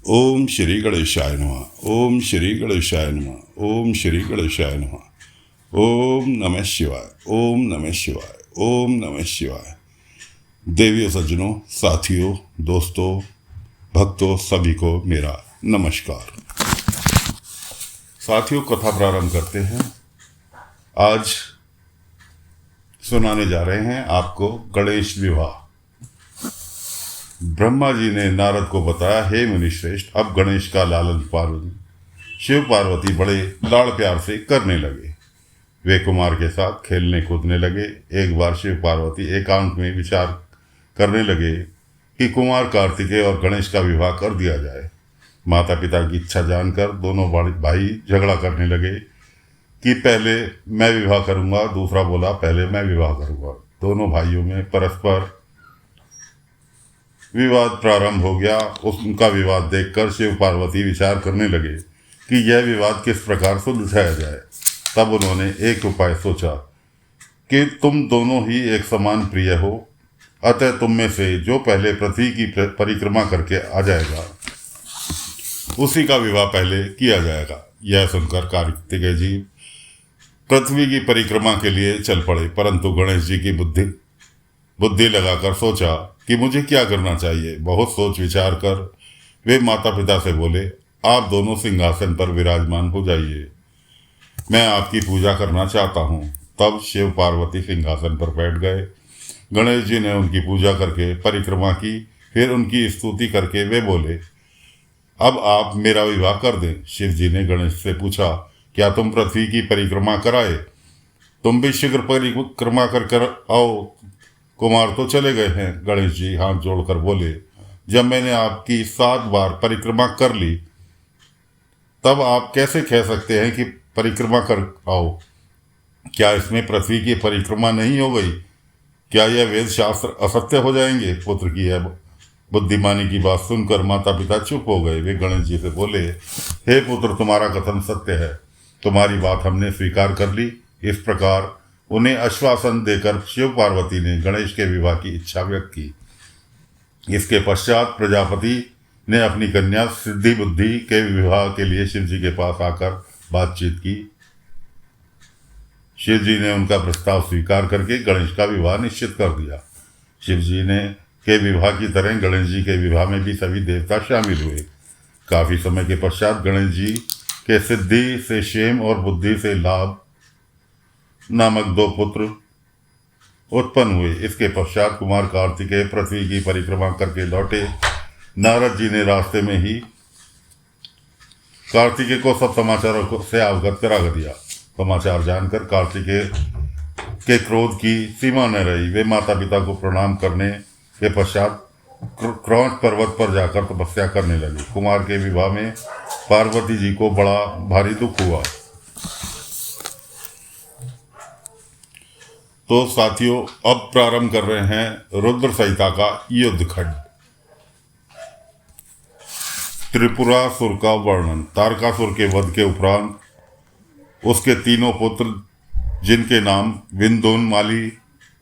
ओम श्री गणेशाय नमः। ओम श्री गणेशाय नमः। ओम श्री गणेशाय नमः। ओम नमः शिवाय। ओम नमः शिवाय। ओम नमः शिवाय। देवी सज्जनों, साथियों, दोस्तों, भक्तों, सभी को मेरा नमस्कार। साथियों, कथा प्रारंभ करते हैं। आज सुनाने जा रहे हैं आपको गणेश विवाह। ब्रह्मा जी ने नारद को बताया, हे मुनिश्रेष्ठ, अब गणेश का लालन पालन शिव पार्वती बड़े लाड़ प्यार से करने लगे। वे कुमार के साथ खेलने कूदने लगे। एक बार शिव पार्वती एकांत में विचार करने लगे कि कुमार कार्तिकेय और गणेश का विवाह कर दिया जाए। माता पिता की इच्छा जानकर दोनों भाई झगड़ा करने लगे कि पहले मैं विवाह करूंगा, दूसरा बोला पहले मैं विवाह करूंगा। दोनों भाइयों में परस्पर विवाद प्रारंभ हो गया। उनका विवाद देखकर शिव पार्वती विचार करने लगे कि यह विवाद किस प्रकार सुलझाया जाए। तब उन्होंने एक उपाय सोचा कि तुम दोनों ही एक समान प्रिय हो, अतः तुम में से जो पहले पृथ्वी की परिक्रमा करके आ जाएगा उसी का विवाह पहले किया जाएगा। यह सुनकर कार्तिकेय जी पृथ्वी की परिक्रमा के लिए चल पड़े, परंतु गणेश जी की बुद्धि लगाकर सोचा कि मुझे क्या करना चाहिए। बहुत सोच विचार कर वे माता पिता से बोले, आप दोनों सिंहासन पर विराजमान हो जाइए, मैं आपकी पूजा करना चाहता हूँ। तब शिव पार्वती सिंहासन पर बैठ गए। गणेश जी ने उनकी पूजा करके परिक्रमा की। फिर उनकी स्तुति करके वे बोले, अब आप मेरा विवाह कर दें। शिव जी ने गणेश से पूछा, क्या तुम पृथ्वी की परिक्रमा कराए? तुम भी शीघ्र परिक्रमा कर आओ। कुमार तो चले गए हैं। गणेश जी हाथ जोड़कर बोले, जब मैंने आपकी 7 बार परिक्रमा कर ली, तब आप कैसे कह सकते हैं कि परिक्रमा कर आओ? क्या इसमें पृथ्वी की परिक्रमा नहीं हो गई? क्या यह वेद शास्त्र असत्य हो जाएंगे? पुत्र की यह बुद्धिमानी की बात सुनकर माता पिता चुप हो गए। वे गणेश जी से बोले, हे पुत्र, तुम्हारा कथन सत्य है, तुम्हारी बात हमने स्वीकार कर ली। इस प्रकार उन्हें आश्वासन देकर शिव पार्वती ने गणेश के विवाह की इच्छा व्यक्त की। इसके पश्चात प्रजापति ने अपनी कन्या सिद्धि बुद्धि के विवाह के लिए शिव जी के पास आकर बातचीत की। शिव जी ने उनका प्रस्ताव स्वीकार करके गणेश का विवाह निश्चित कर दिया। शिव जी ने के विवाह की तरह गणेश जी के विवाह में भी सभी देवता शामिल हुए। काफी समय के पश्चात गणेश जी के सिद्धि से क्षेम और बुद्धि से लाभ नामक 2 पुत्र उत्पन्न हुए। इसके पश्चात कुमार कार्तिकेय पृथ्वी की परिक्रमा करके लौटे। नारद जी ने रास्ते में ही कार्तिकेय को सब समाचारों से अवगत करा दिया। समाचार जानकर कार्तिकेय के क्रोध की सीमा न रही। वे माता पिता को प्रणाम करने के पश्चात क्रौंच पर्वत पर जाकर तपस्या करने लगे। कुमार के विवाह में पार्वती जी को बड़ा भारी दुख हुआ। तो साथियों, अब प्रारंभ कर रहे हैं रुद्र संहिता का युद्ध खंड। त्रिपुरासुर का वर्णन। तारकासुर के वध के उपरांत उसके 3 पुत्र, जिनके नाम विंध्योन्माली,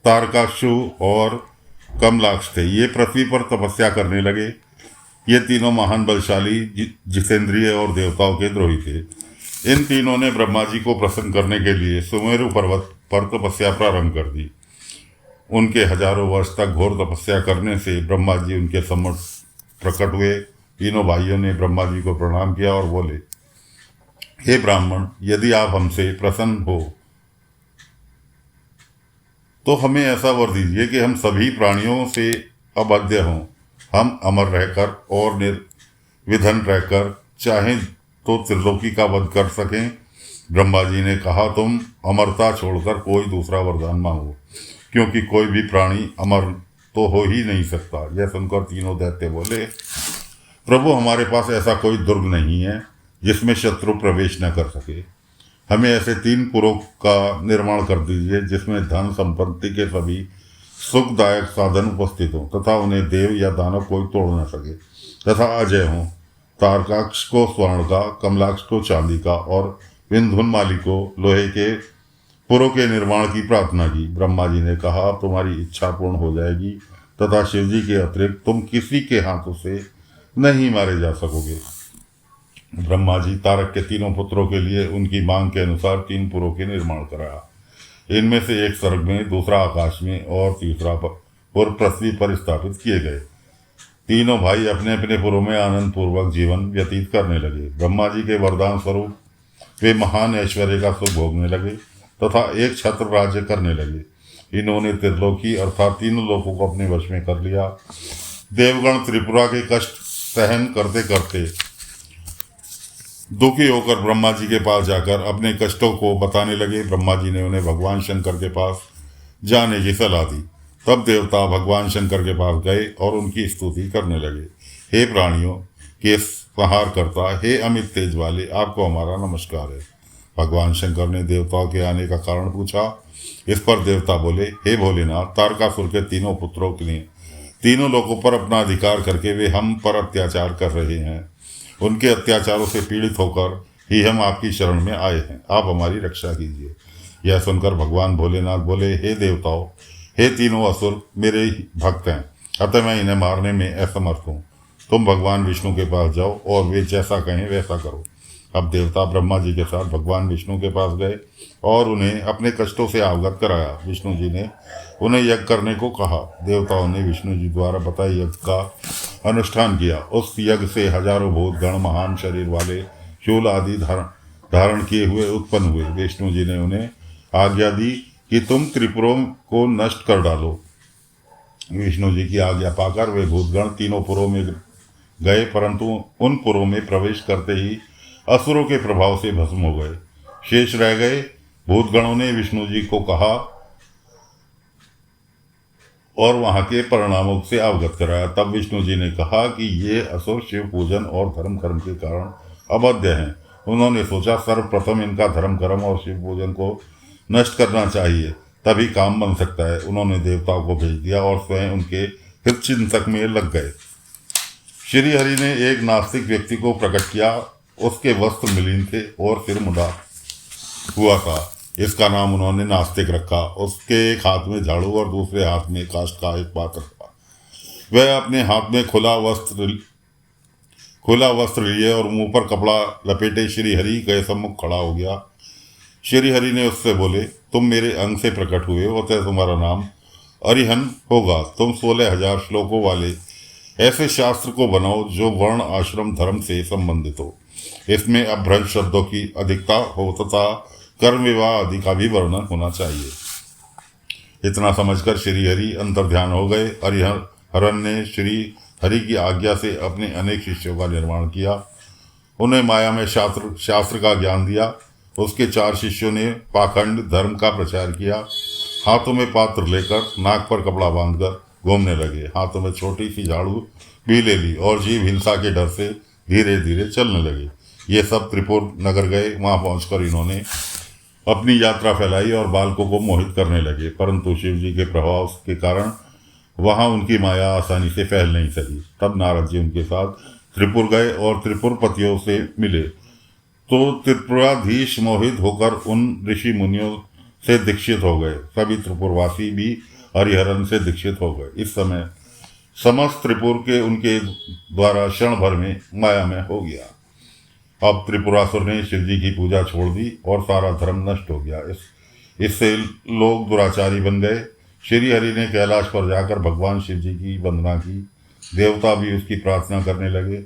तारकासु और कमलाक्ष थे, ये पृथ्वी पर तपस्या करने लगे। ये तीनों महान बलशाली, जितेंद्रिय और देवताओं के द्रोही थे। इन तीनों ने ब्रह्मा जी को प्रसन्न करने के लिए सुमेरु पर्वत पर तपस्या प्रारंभ कर दी। उनके हजारों वर्ष तक घोर तपस्या करने से ब्रह्मा जी उनके सम्मुख प्रकट हुए। तीनों भाइयों ने ब्रह्मा जी को प्रणाम किया और बोले, हे ब्राह्मण, यदि आप हमसे प्रसन्न हो तो हमें ऐसा वर दीजिए कि हम सभी प्राणियों से अबाध्य हों। हम अमर रहकर और निर्विघ्न रहकर चाहें तो त्रिलोकी का वध कर सकें। ब्रह्मा जी ने कहा, तुम अमरता छोड़कर कोई दूसरा वरदान मांगो, क्योंकि कोई भी प्राणी अमर तो हो ही नहीं सकता। यह सुनकर तीनों दैत्य बोले, प्रभु, हमारे पास ऐसा कोई दुर्ग नहीं है जिसमें शत्रु प्रवेश न कर सके। हमें ऐसे 3 पुरों का निर्माण कर दीजिए जिसमें धन संपत्ति के सभी सुखदायक साधन उपस्थित हों तथा उन्हें देव या दानव कोई तोड़ न सके, तथा अजय हों। तारकाक्ष को स्वर्ण का, कमलाक्ष को चांदी का और विंध्योन्माली को लोहे के पुरों के निर्माण की प्रार्थना की। ब्रह्मा जी ने कहा, तुम्हारी इच्छा पूर्ण हो जाएगी, तथा शिव जी के अतिरिक्त तुम किसी के हाथों से नहीं मारे जा सकोगे। ब्रह्मा जी तारक के तीनों पुत्रों के लिए उनकी मांग के अनुसार 3 पुरों के निर्माण कराया। इनमें से एक स्वर्ग में, दूसरा आकाश में और तीसरा पुर पृथ्वी पर स्थापित किए गए। तीनों भाई अपने अपने पुरों में आनंद पूर्वक जीवन व्यतीत करने लगे। ब्रह्मा जी के वरदान स्वरूप वे महान ऐश्वर्य का सुख भोगने लगे तथा एक छत्र राज्य करने लगे। इन्होंने त्रिलोकी अर्थात तीनों लोकों को अपने वश में कर लिया। देवगण त्रिपुरा के कष्ट सहन करते करते दुखी होकर ब्रह्मा जी के पास जाकर अपने कष्टों को बताने लगे। ब्रह्मा जी ने उन्हें भगवान शंकर के पास जाने की सलाह दी। तब देवता भगवान शंकर के पास गए और उनकी स्तुति करने लगे। हे प्राणियों के संहार करता, हे अमित तेज वाले, आपको हमारा नमस्कार है। भगवान शंकर ने देवताओं के आने का कारण पूछा। इस पर देवता बोले, हे भोलेनाथ, तारकासुर के तीनों पुत्रों के लिए तीनों लोगों पर अपना अधिकार करके वे हम पर अत्याचार कर रहे हैं। उनके अत्याचारों से पीड़ित होकर ही हम आपकी शरण में आए हैं। आप हमारी रक्षा कीजिए। यह सुनकर भगवान भोलेनाथ बोले, हे देवताओं, हे तीनों असुर मेरे ही भक्त हैं, अतः मैं इन्हें मारने में असमर्थ हूँ। तुम भगवान विष्णु के पास जाओ और वे जैसा कहें वैसा करो। अब देवता ब्रह्मा जी के साथ भगवान विष्णु के पास गए और उन्हें अपने कष्टों से अवगत कराया। विष्णु जी ने उन्हें यज्ञ करने को कहा। देवताओं ने विष्णु जी द्वारा बताए यज्ञ का अनुष्ठान किया। उस यज्ञ से हजारों भूत गण महान शरीर वाले शूल आदि धारण किए हुए उत्पन्न हुए। विष्णु जी ने उन्हें आज्ञा दी कि तुम त्रिपुरों को नष्ट कर डालो। विष्णु जी की आज्ञा पाकर वे भूतगण तीनों पुरों में गए, परंतु उन पुरों में प्रवेश करते ही असुरों के प्रभाव से भस्म हो गए। शेष रह गए भूतगणों ने विष्णु जी को कहा और वहां के परिणामों से अवगत कराया। तब विष्णु जी ने कहा कि ये असुर शिव पूजन और धर्म कर्म के कारण अबाध्य हैं। उन्होंने सोचा सर्वप्रथम इनका धर्म कर्म और शिव पूजन को नष्ट करना चाहिए, तभी काम बन सकता है। उन्होंने देवताओं को भेज दिया और स्वयं उनके हित चिंतक में लग गए। श्री हरि ने एक नास्तिक व्यक्ति को प्रकट किया। उसके वस्त्र मिलिन थे और सिर मुंडा हुआ था। इसका नाम उन्होंने नास्तिक रखा। उसके एक हाथ में झाड़ू और दूसरे हाथ में काष्ठ का एक पात्र था। वह अपने हाथ में खुला वस्त्र लिए और मुंह पर कपड़ा लपेटे श्री हरि के सम्मुख खड़ा हो गया। श्री हरि ने उससे बोले, तुम मेरे अंग से प्रकट हुए हो, अतः तुम्हारा नाम अरिहन होगा। तुम 16,000 श्लोकों वाले ऐसे शास्त्र को बनाओ जो वर्ण आश्रम धर्म से संबंधित हो। इसमें अभ्रंश शब्दों की अधिकता हो तथा कर्म विवाह आदि का भी वर्णन होना चाहिए। इतना समझकर श्री हरि अंतर्ध्यान हो गए। हरिहरन ने श्री हरि की आज्ञा से अपने अनेक शिष्यों का निर्माण किया। उन्हें माया में शास्त्र का ज्ञान दिया। उसके 4 शिष्यों ने पाखंड धर्म का प्रचार किया। हाथों में पात्र लेकर नाक पर कपड़ा बांधकर घूमने लगे। हाथों में छोटी सी झाड़ू भी ले ली और जीव हिंसा के डर से धीरे धीरे चलने लगे। ये सब त्रिपुर नगर गए। वहां पहुंचकर इन्होंने अपनी यात्रा फैलाई और बालकों को मोहित करने लगे, परंतु शिव जी के प्रभाव के कारण वहां उनकी माया आसानी से फैल नहीं सकी। तब नारद जी उनके साथ त्रिपुर गए और त्रिपुरपतियों से मिले तो त्रिपुराधीश मोहित होकर उन ऋषि मुनियों से दीक्षित हो गए। सभी त्रिपुरवासी भी हरिहरन से दीक्षित हो गए। इस समय समस्त त्रिपुर के उनके द्वारा क्षण भर में माया में हो गया। अब त्रिपुरासुर ने शिव जी की पूजा छोड़ दी और सारा धर्म नष्ट हो गया। इससे लोग दुराचारी बन गए। श्री हरि ने कैलाश पर जाकर भगवान शिव जी की वंदना की। देवता भी उसकी प्रार्थना करने लगे।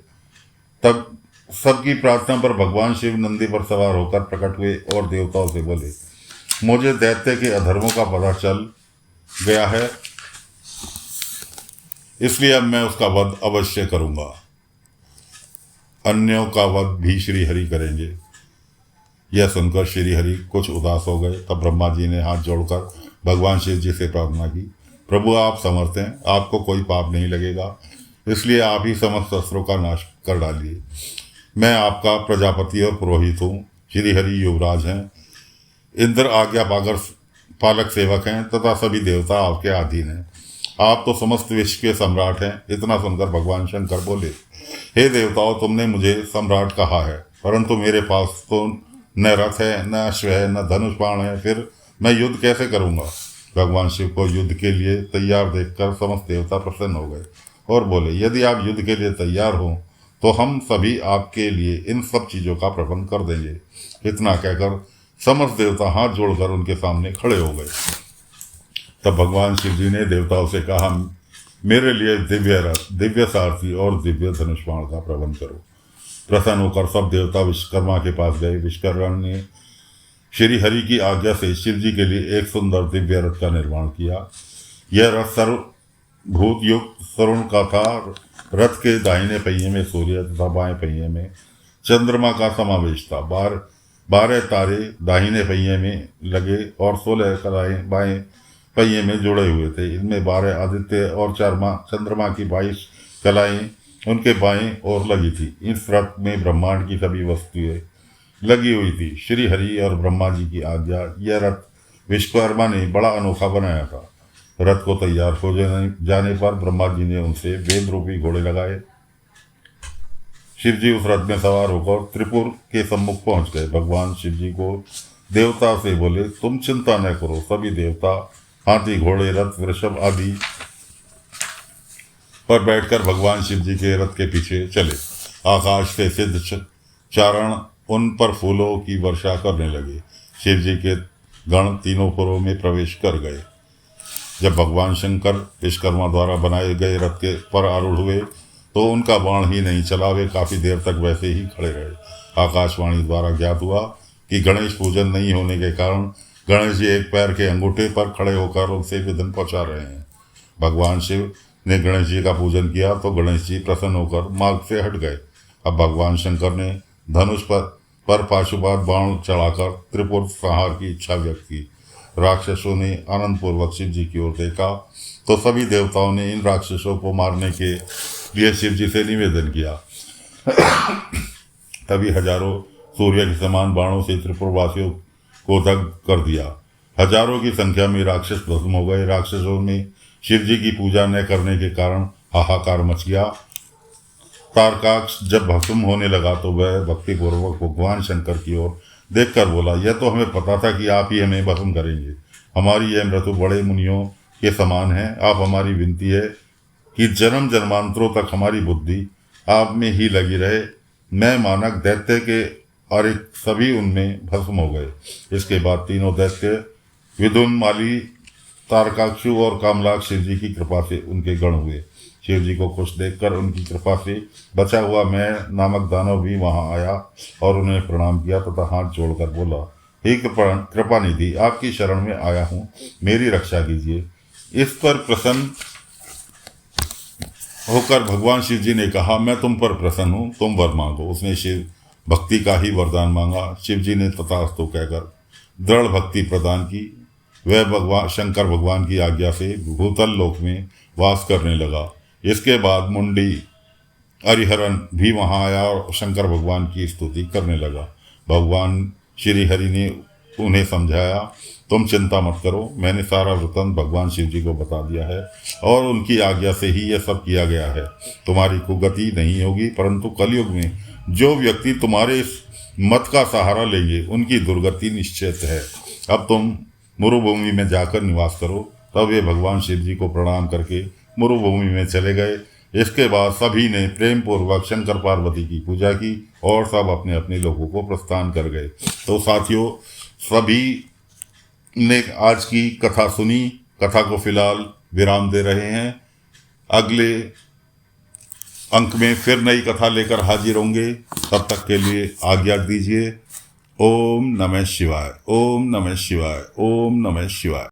तब सबकी प्रार्थना पर भगवान शिव नंदी पर सवार होकर प्रकट हुए और देवताओं से बोले, मुझे दैत्य के अधर्मों का पता चल गया है, इसलिए अब मैं उसका वध अवश्य करूंगा। अन्यों का वध भी श्री हरि करेंगे। यह सुनकर श्री हरि कुछ उदास हो गए। तब ब्रह्मा जी ने हाथ जोड़कर भगवान शिव जी से प्रार्थना की, प्रभु आप समर्थ हैं, आपको कोई पाप नहीं लगेगा, इसलिए आप ही समस्त अस्त्रों का नाश कर डालिए। मैं आपका प्रजापति और पुरोहित हूँ। श्री हरि युवराज हैं, इंद्र आज्ञा पालक सेवक हैं तथा सभी देवता आपके अधीन हैं। आप तो समस्त विश्व के सम्राट हैं। इतना सुनकर भगवान शंकर बोले, हे देवताओं, तुमने मुझे सम्राट कहा है, परंतु मेरे पास तो न रथ है, न अश्व है, न धनुष बाण है, फिर मैं युद्ध कैसे करूंगा। भगवान शिव को युद्ध के लिए तैयार देखकर समस्त देवता प्रसन्न हो गए। और बोले, यदि आप युद्ध के लिए तैयार हो तो हम सभी आपके लिए इन सब चीज़ों का प्रबंध कर देंगे। इतना कहकर समस्त देवता हाथ जोड़कर उनके सामने खड़े हो गए। तब भगवान शिव जी ने देवताओं से कहा, मेरे लिए दिव्य रथ, दिव्य सारथी और दिव्य धनुष बाण का प्रबंध करो। प्रसन्न होकर सब देवता विश्वकर्मा के पास गए। विश्वकर्मा ने श्री हरि की आज्ञा से शिव जी के लिए एक सुंदर दिव्य रथ का निर्माण किया। यह रथ सर्वभूत युक्त स्वर्ण का था। रथ के दाहिने पहिए में सूर्य तथा बाएं पहिए में चंद्रमा का समावेश था। 12 तारे दाहिने पहिए में लगे और 16 कलाएं बाएं पहिए में जुड़े हुए थे। इनमें 12 आदित्य और चंद्रमा की 22 कलाएं उनके बाएं ओर लगी थी। इस रथ में ब्रह्मांड की सभी वस्तुएं लगी हुई थी। श्री हरि और ब्रह्मा जी की आज्ञा यह रथ विश्वकर्मा ने बड़ा अनोखा बनाया था। रथ को तैयार हो जाने पर ब्रह्मा जी ने उनसे वेद रूपी घोड़े लगाए। शिव जी उस रथ में सवार होकर त्रिपुर के सम्मुख पहुंच गए। भगवान शिव जी को देवता से बोले, तुम चिंता न करो। सभी देवता हाथी, घोड़े, रथ, वृषभ आदि पर बैठकर भगवान शिव जी के रथ के पीछे चले। आकाश से सिद्ध चारण उन पर फूलों की वर्षा करने लगे। शिव जी के गण तीनों पुरों में प्रवेश कर गए। जब भगवान शंकर विश्वकर्मा द्वारा बनाए गए रथ के पर आरूढ़ हुए तो उनका बाण ही नहीं चला, वे काफी देर तक वैसे ही खड़े रहे। आकाशवाणी द्वारा ज्ञात हुआ कि गणेश पूजन नहीं होने के कारण गणेश जी एक पैर के अंगूठे पर खड़े होकर उनसे विघ्न पहुंचा रहे हैं। भगवान शिव ने गणेश जी का पूजन किया तो गणेश जी प्रसन्न होकर मार्ग से हट गए। अब भगवान शंकर ने धनुष पर पाशुपात बाण चढ़ाकर त्रिपुर संहार की इच्छा व्यक्त की। राक्षसों ने आनंदपूर्वक शिव जी की ओर देखा तो सभी देवताओं ने इन राक्षसों को मारने के लिए शिव जी से निवेदन किया। तभी हजारों सूर्य के समान बाणों से त्रिपुरवासियों को दग्ध कर दिया। हजारों की संख्या में राक्षस भस्म हो गए। राक्षसों में शिव जी की पूजा न करने के कारण हाहाकार मच गया। तारकाक्ष जब भस्म होने लगा तो वह भक्तिपूर्वक भगवान शंकर की ओर देखकर बोला, यह तो हमें पता था कि आप ही हमें भस्म करेंगे। हमारी यह मृत्यु बड़े मुनियों के समान है। आप हमारी विनती है कि जन्म जन्मांतरों तक हमारी बुद्धि आप में ही लगी रहे। मैं मानक दैत्य के और सभी उनमें भस्म हो गए। इसके बाद तीनों दैत्य विदुन, माली, तारकाक्षु और कामलाक्ष शिव जी की कृपा से उनके गण हुए। शिव जी को खुश देखकर उनकी कृपा से बचा हुआ मैं नामक दानव भी वहां आया और उन्हें प्रणाम किया तथा हाथ जोड़कर बोला, हे कृपा निधि, आपकी शरण में आया हूँ, मेरी रक्षा कीजिए। इस पर प्रसन्न होकर भगवान शिव जी ने कहा, मैं तुम पर प्रसन्न हूँ, तुम वर मांगो। उसने शिव भक्ति का ही वरदान मांगा। शिव जी ने तथास्तु कहकर दृढ़ भक्ति प्रदान की। वह भगवान शंकर भगवान की आज्ञा से भूतल लोक में वास करने लगा। इसके बाद मुंडी हरिहरन भी वहां आया और शंकर भगवान की स्तुति करने लगा। भगवान श्री हरि ने उन्हें समझाया, तुम चिंता मत करो, मैंने सारा वृत्तांत भगवान शिव जी को बता दिया है और उनकी आज्ञा से ही यह सब किया गया है। तुम्हारी कुगति नहीं होगी, परंतु कलयुग में जो व्यक्ति तुम्हारे इस मत का सहारा लेंगे उनकी दुर्गति निश्चित है। अब तुम मरुभूमि में जाकर निवास करो। तब वे भगवान शिव जी को प्रणाम करके मरुभूमि में चले गए। इसके बाद सभी ने प्रेम पूर्वक शंकर पार्वती की पूजा की और सब अपने अपने लोगों को प्रस्थान कर गए। तो साथियों, सभी ने आज की कथा सुनी। कथा को फिलहाल विराम दे रहे हैं। अगले अंक में फिर नई कथा लेकर हाजिर होंगे। तब तक के लिए आज्ञा दीजिए। ओम नमः शिवाय, ओम नमः शिवाय, ओम नमः शिवाय।